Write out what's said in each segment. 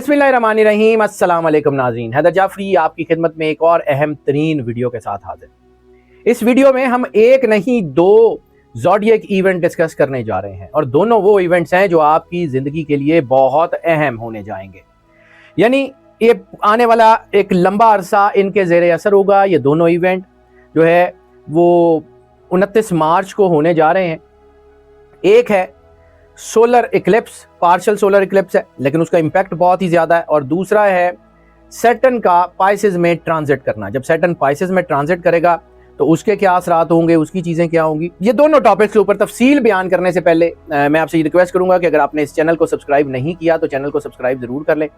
बिस्मिल्लाहिर्रहमानिर्रहीम। अस्सलाम वालेकुम नाज़रीन, हैदर जाफरी आपकी खिदमत में एक और अहम तरीन वीडियो के साथ हाजिर। इस वीडियो में हम एक नहीं दो ज़ोडिएक इवेंट डिस्कस करने जा रहे हैं और दोनों वो इवेंट्स हैं जो आपकी ज़िंदगी के लिए बहुत अहम होने जाएंगे। यानी ये आने वाला एक लंबा अरसा इनके ज़ेरे असर होगा। ये दोनों इवेंट जो है वो 29 मार्च को होने जा रहे हैं। एक है solar eclipse, partial solar Eclipse है लेकिन उसका इंपैक्ट बहुत ही ज्यादा है, और दूसरा है सैटर्न का पाइसेस में ट्रांजिट करना। जब सैटर्न पाइसेस में ट्रांजिट करेगा तो उसके क्या असरात होंगे, उसकी चीजें क्या होंगी। ये दोनों टॉपिक्स के ऊपर तफसील बयान करने से पहले मैं आपसे ये रिक्वेस्ट करूंगा कि अगर आपने इस चैनल को सब्सक्राइब नहीं किया तो चैनल को सब्सक्राइब जरूर कर लें,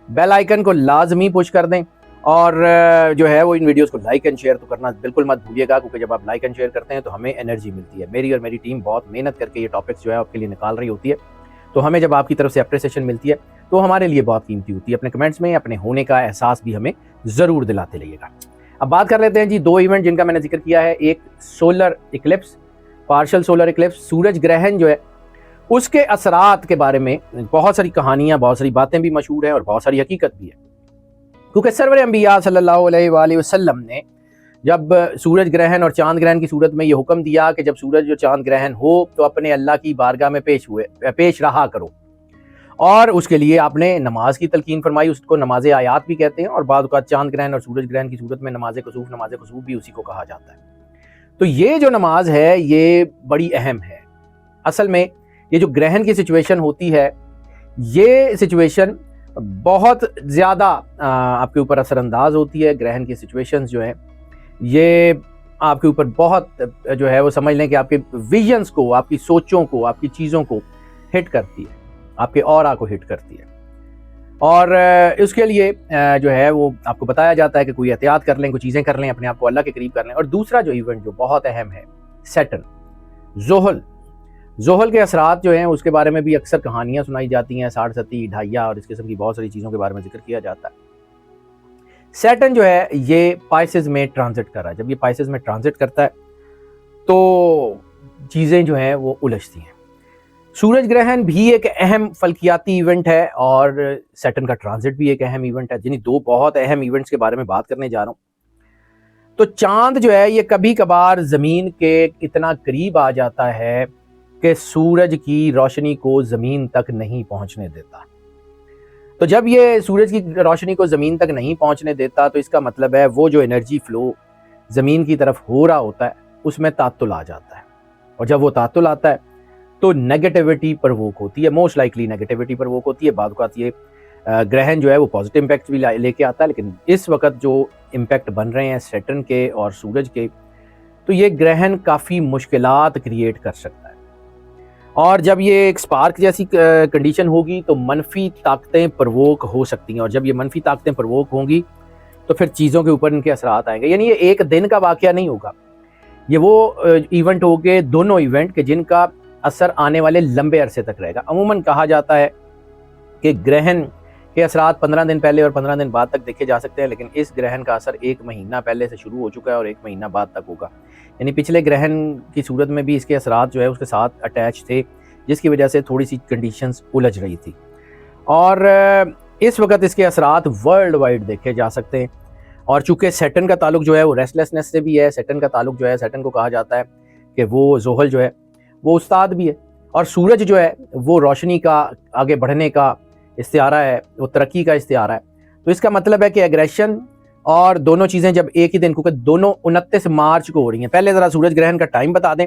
बेल आइकन को लाजमी पुश कर दें, और जो है वो इन वीडियोस को लाइक एंड शेयर तो करना बिल्कुल मत भूलिएगा, क्योंकि जब आप लाइक एंड शेयर करते हैं तो हमें एनर्जी मिलती है। मेरी और मेरी टीम बहुत मेहनत करके ये टॉपिक्स जो है आपके लिए निकाल रही होती है, तो हमें जब आपकी तरफ से अप्रिसिएशन मिलती है तो हमारे लिए बहुत कीमती होती है। अपने कमेंट्स में अपने होने का एहसास भी हमें ज़रूर दिलाते रहिएगा। अब बात कर लेते हैं जी दो इवेंट जिनका मैंने जिक्र किया है। एक solar eclipse, partial solar eclipse, सूरज ग्रहण जो है उसके असरात के बारे में बहुत सारी कहानियाँ, बहुत सारी बातें भी मशहूर हैं और बहुत सारी हकीकत भी है। क्योंकि सरवर अंबिया सल्लल्लाहु अलैहि वसल्लम ने जब सूरज ग्रहण और चांद ग्रहण की सूरत में ये हुक्म दिया कि जब सूरज और चांद ग्रहण हो तो अपने अल्लाह की बारगाह में पेश रहा करो, और उसके लिए आपने नमाज की तलकीन फरमाई। उसको नमाज आयात भी कहते हैं, और बाद औक़ात चांद ग्रहण और सूरज ग्रहण की सूरत में नमाज कुसूफ भी उसी को कहा जाता है। तो ये जो नमाज है ये बड़ी अहम है। असल में ये जो ग्रहण की सिचुएशन होती है, ये सिचुएशन बहुत ज़्यादा आपके ऊपर असरअंदाज होती है। ग्रहण की सिचुएशंस जो हैं ये आपके ऊपर बहुत जो है वो समझ लें कि आपके विजन्स को, आपकी सोचों को, आपकी चीज़ों को हिट करती है, आपके ऑरा को हिट करती है। और उसके लिए जो है वो आपको बताया जाता है कि कोई एहतियात कर लें, कोई चीज़ें कर लें, अपने आप को अल्लाह के करीब कर लें। और दूसरा जो इवेंट जो बहुत अहम है, सैटर्न, जोहल के असरात जो हैं उसके बारे में भी अक्सर कहानियाँ सुनाई जाती हैं, 60 सती ढाइया और इस किस्म की बहुत सारी चीज़ों के बारे में जिक्र किया जाता है। सैटर्न जो है ये पाइसेस में ट्रांजिट कर रहा है। जब ये पाइसेस में ट्रांजिट करता है तो चीज़ें जो हैं वो उलझती हैं। सूरज ग्रहण भी एक अहम फल्कियाती इवेंट है और सैटर्न का ट्रांजिट भी एक अहम इवेंट है, जिन्हीं दो बहुत अहम इवेंट्स के बारे में बात करने जा रहा हूँ। तो चांद जो है ये कभी कभार ज़मीन के इतना करीब आ जाता है कि सूरज की रोशनी को ज़मीन तक नहीं पहुँचने देता। तो जब ये सूरज की रोशनी को ज़मीन तक नहीं पहुंचने देता तो इसका मतलब है वो जो एनर्जी फ्लो ज़मीन की तरफ हो रहा होता है उसमें तात्तुल आ जाता है, और जब वो तात्तुल आता है तो नेगेटिविटी प्रवोक होती है, मोस्ट लाइकली नेगेटिविटी प्रवोक होती है। बाद वक़्त ये ग्रहण जो है वो पॉजिटिव इम्पैक्ट भी लेके आता है, लेकिन इस वक्त जो इम्पैक्ट बन रहे हैं सैटर्न के और सूरज के, तो ये ग्रहण काफ़ी मुश्किलात क्रिएट कर सकता है। और जब ये एक स्पार्क जैसी कंडीशन होगी तो मनफी ताकतें प्रवोक हो सकती हैं, और जब ये मनफी ताकतें प्रवोक होंगी तो फिर चीज़ों के ऊपर इनके असरात आएंगे। यानी ये एक दिन का वाक़या नहीं होगा, ये वो इवेंट हो गए, दोनों इवेंट के जिनका असर आने वाले लंबे अरसे तक रहेगा। अमूमन कहा जाता है कि ग्रहण के असरात 15 दिन पहले और 15 दिन बाद तक देखे जा सकते हैं, लेकिन इस ग्रहण का असर 1 महीना पहले से शुरू हो चुका है और 1 महीना बाद तक होगा। यानी पिछले ग्रहण की सूरत में भी इसके असरात जो है उसके साथ अटैच थे, जिसकी वजह से थोड़ी सी कंडीशंस उलझ रही थी। और इस वक्त इसके असरात वर्ल्ड वाइड देखे जा सकते हैं। और चूँकि सैटर्न का ताल्लुक जो है वो रेस्टलेसनेस से भी है, सैटर्न का ताल्लुक जो है, सैटर्न को कहा जाता है कि वो जोहल जो है वो उस्ताद भी है, और सूरज जो है वो रोशनी का, आगे बढ़ने का इस्तिआरा है, वो तरक्की का इस्तिआरा है। तो इसका मतलब है कि एग्रेशन और दोनों चीज़ें जब एक ही दिन, क्योंकि दोनों 29 मार्च को हो रही हैं। पहले ज़रा सूरज ग्रहण का टाइम बता दें,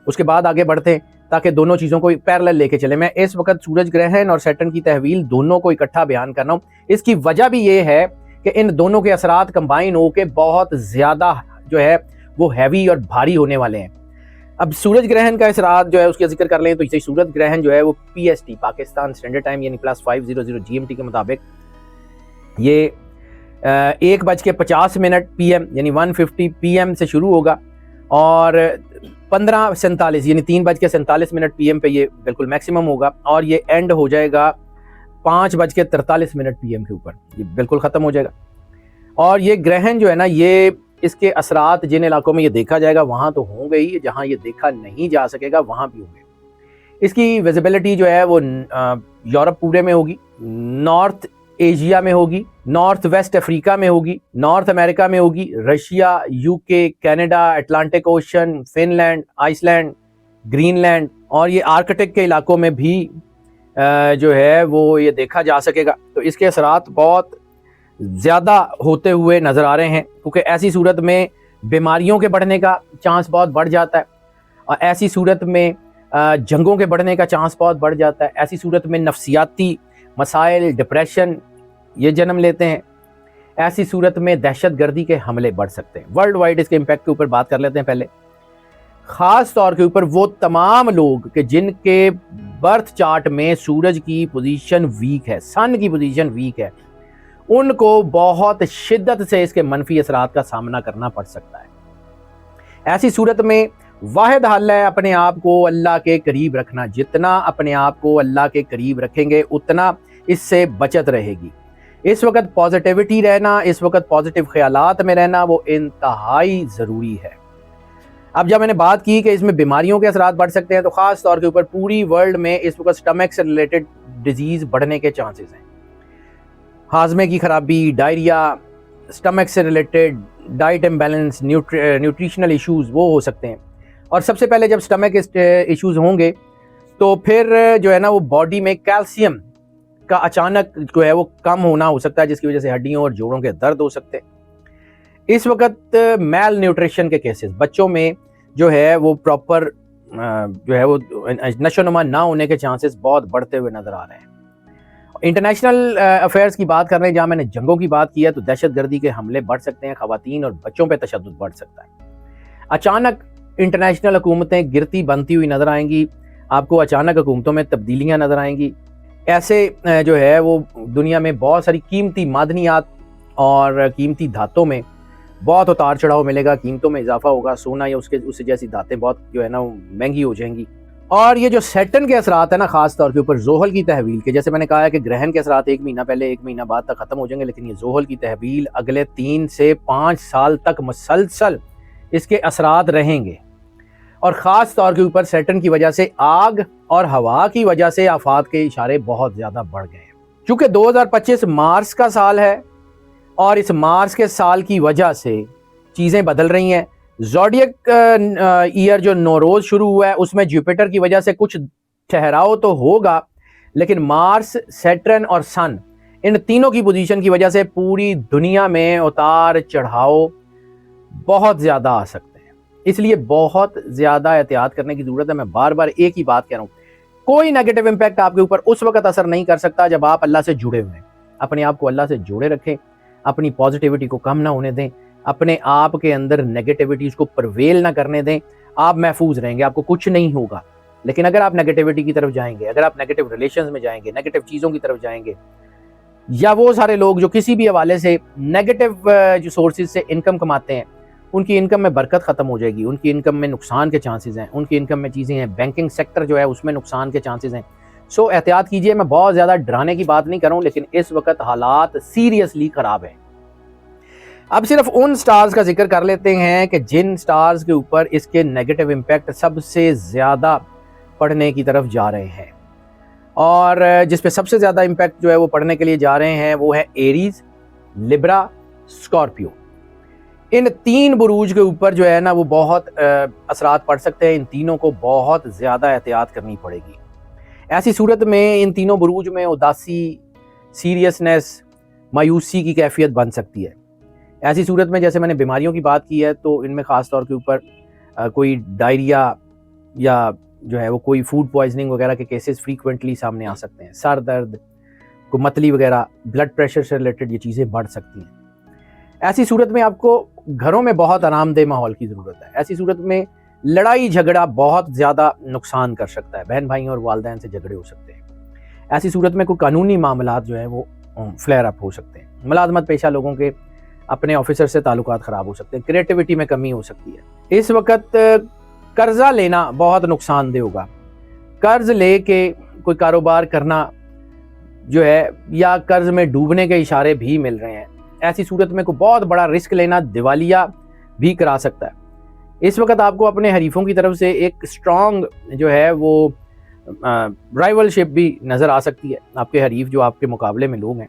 उसके बाद आगे बढ़ते हैं ताकि दोनों चीज़ों को पैरेलल लेके चले। मैं इस वक्त सूरज ग्रहण और सैटर्न की तहवील दोनों को इकट्ठा बयान कर रहा हूँ। इसकी वजह भी ये है कि इन दोनों के असरात कंबाइन होकर बहुत ज़्यादा जो है वो हैवी और भारी होने वाले हैं। अब सूरज ग्रहण का असरात जो है उसका जिक्र कर लें तो सूरज ग्रहण जो है वो PST, पाकिस्तान स्टैंडर्ड टाइम यानी +500 GMT के मुताबिक ये 1:50 PM यानी 1:50 PM से शुरू होगा, और 15:47 यानी 3:47 PM पे ये बिल्कुल मैक्सिमम होगा, और ये एंड हो जाएगा 5:43 PM के ऊपर, ये बिल्कुल ख़त्म हो जाएगा। और ये ग्रहण जो है ना, ये इसके असरात जिन इलाकों में ये देखा जाएगा वहाँ तो होंगे ही, जहाँ ये देखा नहीं जा सकेगा वहाँ भी होंगे। इसकी विजिबिलिटी जो है वो यूरोप पूरे में होगी, नॉर्थ एशिया में होगी, नॉर्थ वेस्ट अफ्रीका में होगी, नॉर्थ अमेरिका में होगी, Russia, UK, Canada, Atlantic Ocean, Finland, Iceland, Greenland और ये आर्कटिक के इलाकों में भी जो है वो ये देखा जा सकेगा। तो इसके असरात बहुत ज़्यादा होते हुए नज़र आ रहे हैं, क्योंकि ऐसी सूरत में बीमारियों के बढ़ने का चांस बहुत बढ़ जाता है और ऐसी सूरत में जंगों के बढ़ने का चांस बहुत बढ़ जाता है। ऐसी सूरत में नफसियाती मसाइल, डिप्रेशन ये जन्म लेते हैं। ऐसी सूरत में दहशत गर्दी के हमले बढ़ सकते हैं। वर्ल्ड वाइड इसके इम्पैक्ट के ऊपर बात कर लेते हैं। पहले ख़ास तौर के ऊपर वो तमाम लोग कि जिनके बर्थ चार्ट में सूरज की पोजीशन वीक है, सन की पोजीशन वीक है, उनको बहुत शिद्दत से इसके मनफी असरात का सामना करना पड़ सकता है। ऐसी सूरत में वाहिद हल है अपने आप को अल्लाह के करीब रखना। जितना अपने आप को अल्लाह के करीब रखेंगे उतना इससे बचत रहेगी। इस वक्त पॉजिटिविटी रहना, इस वक्त पॉजिटिव ख्यालात में रहना वो इंतहाई ज़रूरी है। अब जब मैंने बात की कि इसमें बीमारियों के असरात बढ़ सकते हैं, तो ख़ास तौर के ऊपर पूरी वर्ल्ड में इस वक्त स्टमक से रिलेटेड डिजीज़ बढ़ने के चांसेस हैं। हाजमे की खराबी, डायरिया, स्टमक से related diet imbalance, nutritional issues वो हो सकते हैं। और सबसे पहले जब स्टमक इश्यूज़ होंगे तो फिर जो है ना वो बॉडी में कैल्शियम का अचानक जो है वो कम होना हो सकता है, जिसकी वजह से हड्डियों और जोड़ों के दर्द हो सकते हैं। इस वक्त मैल न्यूट्रिशन के केसेस बच्चों में जो है वो प्रॉपर जो है वो नशोनुमा ना होने के चांसेस बहुत बढ़ते हुए नज़र आ रहे हैं। इंटरनेशनल अफेयर्स की बात कर रहे हैं, जहाँ मैंने जंगों की बात की है, तो दहशत गर्दी के हमले बढ़ सकते हैं, ख़वातीन और बच्चों पर तशद्दुद बढ़ सकता है। अचानक इंटरनेशनल हुकूमतें गिरती बनती हुई नज़र आएंगी, आपको अचानक हुकूमतों में तब्दीलियाँ नज़र आएंगी। ऐसे जो है वो दुनिया में बहुत सारी कीमती मादनियात और कीमती धातों में बहुत उतार चढ़ाव मिलेगा, कीमतों में इजाफा होगा। सोना या उससे जैसी धातें बहुत जो है ना महंगी हो जाएंगी। और ये जो सैटर्न के असरात है ना, खास तौर के ऊपर जोहल की तहवील के, जैसे मैंने कहा है कि ग्रहण के असरात 1 महीना पहले 1 महीना बाद तक ख़त्म हो जाएंगे, लेकिन ये जोहल की तहवील अगले 3 से 5 साल तक मुसलसल इसके असरात रहेंगे। और ख़ास तौर के ऊपर सैटर्न की वजह से आग और हवा की वजह से आफात के इशारे बहुत ज़्यादा बढ़ गए हैं। चूँकि 2025 मार्स का साल है और इस मार्स के साल की वजह से चीज़ें बदल रही हैं। ज़ोडिएक ईयर जो नौरोज़ शुरू हुआ है उसमें जुपिटर की वजह से कुछ ठहराव तो होगा, लेकिन मार्स, सैटर्न और सन इन तीनों की पोजीशन की वजह से पूरी दुनिया में उतार चढ़ाव बहुत ज़्यादा आ सकते हैं। इसलिए बहुत ज़्यादा एहतियात करने की ज़रूरत है। मैं बार बार एक ही बात कह रहा हूँ, कोई नेगेटिव इम्पैक्ट आपके ऊपर उस वक्त असर नहीं कर सकता जब आप अल्लाह से जुड़े हुए हैं। अपने आप को अल्लाह से जुड़े रखें, अपनी पॉजिटिविटी को कम ना होने दें, अपने आप के अंदर नेगेटिविटीज़ को परवेल ना करने दें। आप महफूज रहेंगे, आपको कुछ नहीं होगा। लेकिन अगर आप नेगेटिविटी की तरफ जाएंगे, अगर आप नेगेटिव रिलेशंस में जाएंगे, नेगेटिव चीज़ों की तरफ जाएंगे, या वो सारे लोग जो किसी भी हवाले से नेगेटिव जो सोर्सेज से इनकम कमाते हैं, उनकी इनकम में बरकत ख़त्म हो जाएगी, उनकी इनकम में नुकसान के चांसेस हैं, उनकी इनकम में चीज़ें हैं, बैंकिंग सेक्टर जो है उसमें नुकसान के चांसेस हैं। सो एहतियात कीजिए। मैं बहुत ज़्यादा डराने की बात नहीं कर रहा हूँ, लेकिन इस वक्त हालात सीरियसली ख़राब हैं। अब सिर्फ उन स्टार्स का जिक्र कर लेते हैं कि जिन स्टार्स के ऊपर इसके नेगेटिव इम्पैक्ट सबसे ज़्यादा पड़ने की तरफ जा रहे हैं, और जिस पे सबसे ज़्यादा इम्पैक्ट जो है वो पड़ने के लिए जा रहे हैं वो है एरीज, लिब्रा, स्कॉर्पियो। इन 3 बुरूज के ऊपर जो है ना वो बहुत असरात पड़ सकते हैं। इन तीनों को बहुत ज़्यादा एहतियात करनी पड़ेगी। ऐसी सूरत में इन तीनों बुरूज में उदासी, सीरियसनेस, मायूसी की कैफियत बन सकती है। ऐसी सूरत में जैसे मैंने बीमारियों की बात की है, तो इनमें ख़ास तौर के ऊपर कोई डायरिया या जो है वो कोई फूड पॉइजनिंग वगैरह के केसेस फ्रीक्वेंटली सामने आ सकते हैं। सर दर्द, को मतली वगैरह, ब्लड प्रेशर से रिलेटेड ये चीज़ें बढ़ सकती हैं। ऐसी सूरत में आपको घरों में बहुत आरामदेह माहौल की ज़रूरत है। ऐसी सूरत में लड़ाई झगड़ा बहुत ज़्यादा नुकसान कर सकता है, बहन भाइयों और वालिदैन से झगड़े हो सकते हैं। ऐसी सूरत में कोई कानूनी मामलात जो है वो फ्लेयर अप हो सकते हैं। मुलाजमत पेशा लोगों के अपने ऑफिसर से ताल्लुकात ख़राब हो सकते हैं, क्रिएटिविटी में कमी हो सकती है। इस वक्त कर्जा लेना बहुत नुकसानदेह होगा। कर्ज ले के कोई कारोबार करना जो है, या कर्ज में डूबने के इशारे भी मिल रहे हैं। ऐसी सूरत में कोई बहुत बड़ा रिस्क लेना दिवालिया भी करा सकता है। इस वक्त आपको अपने हरीफों की तरफ से एक स्ट्रॉन्ग जो है वो राइवलशिप भी नज़र आ सकती है। आपके हरीफ जो आपके मुकाबले में लोग हैं,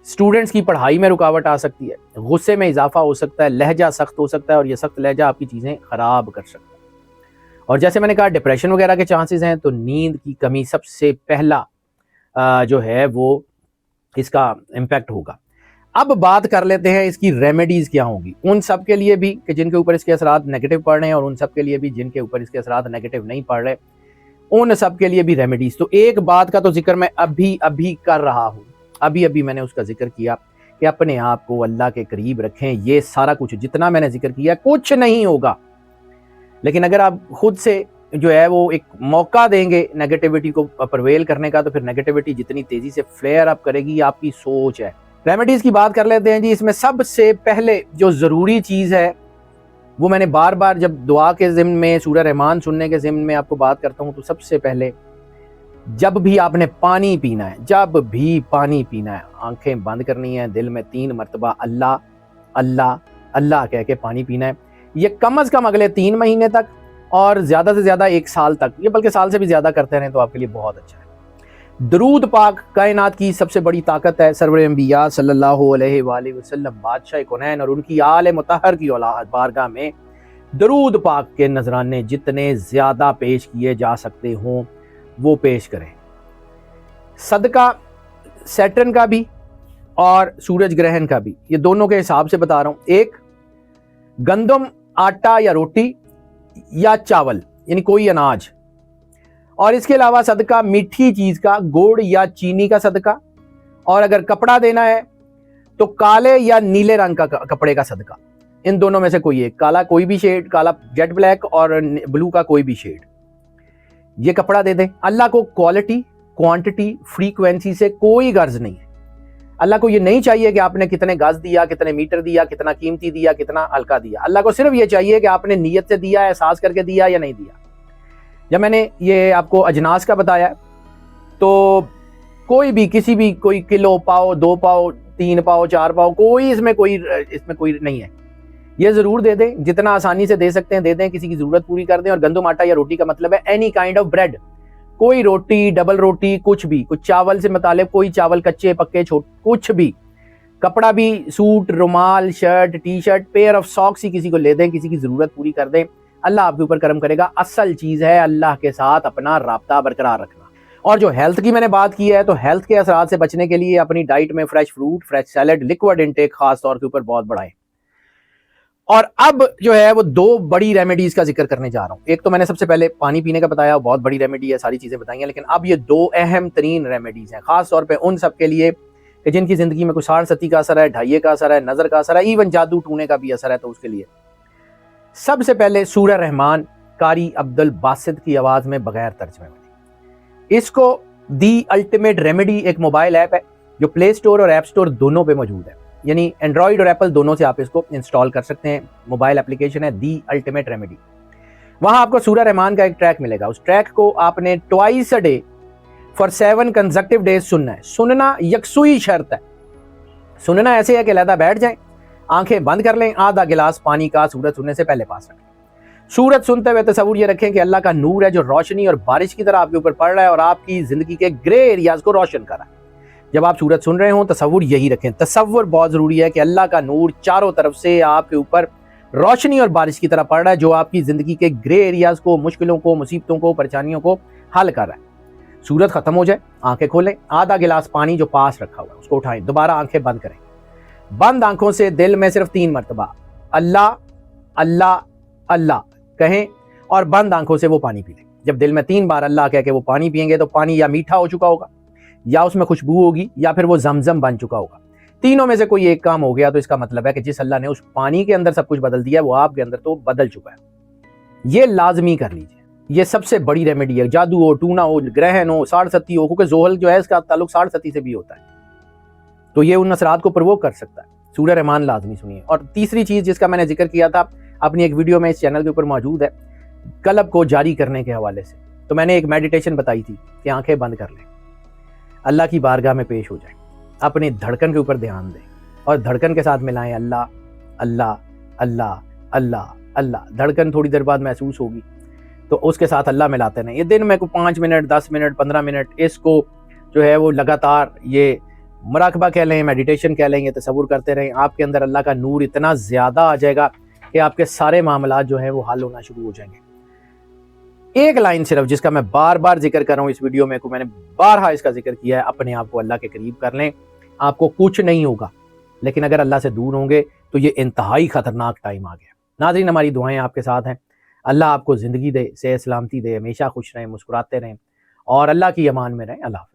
स्टूडेंट्स की पढ़ाई में रुकावट आ सकती है, गुस्से में इजाफा हो सकता है, लहजा सख्त हो सकता है और ये सख्त लहजा आपकी चीज़ें ख़राब कर सकता है। और जैसे मैंने कहा डिप्रेशन वगैरह के चांसेस हैं, तो नींद की कमी सबसे पहला जो है वो इसका इम्पैक्ट होगा। अब बात कर लेते हैं इसकी रेमेडीज़ क्या होंगी उन सब के लिए भी कि जिनके ऊपर इसके असरात नेगेटिव पड़ रहे हैं, और उन सब के लिए भी जिनके ऊपर इसके असरात नेगेटिव नहीं पड़ रहे, उन सब के लिए भी रेमेडीज़। तो एक बात का तो जिक्र मैं अभी कर रहा हूँ, अभी मैंने उसका जिक्र किया कि अपने आप को अल्लाह के करीब रखें। ये सारा कुछ जितना मैंने जिक्र किया कुछ नहीं होगा, लेकिन अगर आप खुद से जो है वो एक मौका देंगे नेगेटिविटी को प्रवेल करने का, तो फिर नेगेटिविटी जितनी तेजी से फ्लेयर अप करेगी, आपकी सोच है। रेमेडीज की बात कर लेते हैं जी। इसमें सबसे पहले जो ज़रूरी चीज़ है वो मैंने बार बार जब दुआ के ज़िम्न में, सूरह रहमान सुनने के ज़िम्न में आपको बात करता हूँ, तो सबसे पहले जब भी आपने पानी पीना है, जब भी पानी पीना है, आंखें बंद करनी है, दिल में 3 मरतबा अल्लाह अल्लाह अल्लाह कह के पानी पीना है। ये कम अज़ कम अगले 3 महीने तक और ज़्यादा से ज़्यादा 1 साल तक, ये बल्कि साल से भी ज़्यादा करते रहें तो आपके लिए बहुत अच्छा है। दरूद पाक कायनात की सबसे बड़ी ताकत है। सरवर अंबिया सल्लल्लाहु अलैहि वसल्लम बादशाह कौनैन और उनकी आले मुतहर की औलाद बारगाह में दरूद पाक के नजराने जितने ज़्यादा पेश किए जा सकते हों वो पेश करें। सदका सैटर्न का भी और सूरज ग्रहण का भी, ये दोनों के हिसाब से बता रहा हूँ। एक, गंदम आटा या रोटी या चावल यानी कोई अनाज, और इसके अलावा सदका मीठी चीज का, गुड़ या चीनी का सदका, और अगर कपड़ा देना है तो काले या नीले रंग का कपड़े का सदका। इन दोनों में से कोई एक, काला कोई भी शेड, काला जेट ब्लैक और ब्लू का कोई भी शेड, ये कपड़ा दे दें। अल्लाह को क्वालिटी, क्वांटिटी, फ्रीक्वेंसी से कोई गर्ज नहीं है। अल्लाह को ये नहीं चाहिए कि आपने कितने गज दिया, कितने मीटर दिया, कितना कीमती दिया, कितना हल्का दिया। अल्लाह को सिर्फ ये चाहिए कि आपने नीयत से दिया, एहसास करके दिया या नहीं दिया। जब मैंने ये आपको अजनास का बताया, तो कोई भी किसी भी, कोई किलो, पाव, 2 पाव, 3 पाव, 4 पाव, कोई इसमें कोई नहीं है। ये ज़रूर दे दें, जितना आसानी से दे सकते हैं दे दें, किसी की ज़रूरत पूरी कर दें। और गंदम आटा या रोटी का मतलब है एनी काइंड ऑफ ब्रेड, कोई रोटी, डबल रोटी, कुछ भी, कुछ चावल से मतलब कोई चावल, कच्चे पक्के छोटे, कुछ भी। कपड़ा भी सूट, रुमाल, shirt, T shirt, pair of socks ही किसी को ले दें, किसी की ज़रूरत पूरी कर दें। अल्लाह आपके ऊपर करम करेगा। असल चीज़ है अल्लाह के साथ अपना राब्ता बरकरार रखना। और जो हेल्थ की मैंने बात की है, तो हेल्थ के असरात से बचने के लिए अपनी डाइट में fresh fruit, fresh salad, liquid intake खास तौर के ऊपर बहुत बढ़ाएं। और अब जो है वो 2 बड़ी रेमेडीज का जिक्र करने जा रहा हूं। एक तो मैंने सबसे पहले पानी पीने का बताया, बहुत बड़ी रेमेडी है, सारी चीजें बताई हैं, लेकिन अब ये 2 अहम तरीन रेमेडीज हैं, खास तौर पे उन सब के लिए कि जिनकी जिंदगी में कुछ साढ़ सती का असर है, ढाइये का असर है, नजर का असर है, इवन जादू टूने का भी असर है। तो उसके लिए सबसे पहले सूरह रहमान कारी अब्दुल बासित की आवाज में बगैर तर्जमे में। इसको दी अल्टीमेट रेमेडी एक मोबाइल ऐप है जो प्ले स्टोर और ऐप स्टोर दोनों पे मौजूद है, यानी एंड्रॉइड और एप्पल दोनों से आप इसको इंस्टॉल कर सकते हैं। मोबाइल एप्लीकेशन है दी अल्टीमेट रेमेडी। वहां आपको सूरह रहमान का एक ट्रैक मिलेगा। उस ट्रैक को आपने twice a day for 7 consecutive days सुनना है। सुनना यकसुई शर्त है। सुनना ऐसे है कि लहदा बैठ जाएं, आंखें बंद कर लें, आधा गिलास पानी का सूरत सुनने से पहले पास रखें। सूरत सुनते हुए तसव्वुर ये रखें कि अल्लाह का नूर है जो रोशनी और बारिश की तरह आपके ऊपर पड़ रहा है और आपकी जिंदगी के ग्रे एरियाज को रोशन कर रहा है। जब आप सूरत सुन रहे हो तसव्वुर यही रखें। तसव्वुर बहुत जरूरी है कि अल्लाह का नूर चारों तरफ से आपके ऊपर रोशनी और बारिश की तरह पड़ रहा है, जो आपकी जिंदगी के ग्रे एरियाज को, मुश्किलों को, मुसीबतों को, परेशानियों को हल कर रहा है। सूरत खत्म हो जाए, आंखें खोलें, आधा गिलास पानी जो पास रखा हुआ है उसको उठाएं, दोबारा आंखें बंद करें। बंद आंखों से दिल में सिर्फ 3 मरतबा अल्लाह अल्लाह अल्लाह कहें और बंद आंखों से वो पानी पी लें। जब दिल में 3 बार अल्लाह कह के वो पानी पिएंगे तो पानी या मीठा हो चुका होगा, या उसमें खुशबू होगी, या फिर वो जमजम बन चुका होगा। तीनों में से कोई एक काम हो गया तो इसका मतलब है कि जिस अल्लाह ने उस पानी के अंदर सब कुछ बदल दिया वो आपके अंदर तो बदल चुका है। ये लाजमी कर लीजिए, ये सबसे बड़ी रेमेडी है। जादू हो, टूना हो, ग्रहण हो, साढ़ सती हो, क्योंकि जोहल जो है इसका ताल्लुक साढ़ सती से भी होता है, तो ये उन असरात को प्रवोक कर सकता है। सूरह रहमान लाजमी सुनिए। और तीसरी चीज जिसका मैंने जिक्र किया था अपनी एक वीडियो में इस चैनल के ऊपर मौजूद है, कल्ब को जारी करने के हवाले से, तो मैंने एक मेडिटेशन बताई थी कि आंखें बंद कर लें, अल्लाह की बारगाह में पेश हो जाए, अपनी धड़कन के ऊपर ध्यान दें और धड़कन के साथ मिलाएं अल्लाह अल्लाह अल्लाह अल्लाह अल्लाह। धड़कन थोड़ी देर बाद महसूस होगी तो उसके साथ अल्लाह मिलाते रहें। ये दिन में 5 मिनट, 10 मिनट, 15 मिनट इसको जो है वो लगातार ये मुराकबा कह लें, मेडिटेशन कह लें, ये तसव्वुर करते रहें, आपके अंदर अल्लाह का नूर इतना ज़्यादा आ जाएगा कि आपके सारे मामलात जो हैं वो हल होना शुरू हो जाएंगे। एक लाइन सिर्फ जिसका मैं बार बार जिक्र कर रहा हूँ इस वीडियो में, को मैंने बारहा इसका जिक्र किया है, अपने आप को अल्लाह के करीब कर लें, आपको कुछ नहीं होगा। लेकिन अगर अल्लाह से दूर होंगे तो ये इंतहाई खतरनाक टाइम आ गया। नाज़रीन, हमारी दुआएं आपके साथ हैं। अल्लाह आपको ज़िंदगी दे, सेहत सलामती दे, हमेशा खुश रहें, मुस्कुराते रहें और अल्लाह की अमान में रहें। अल्लाह।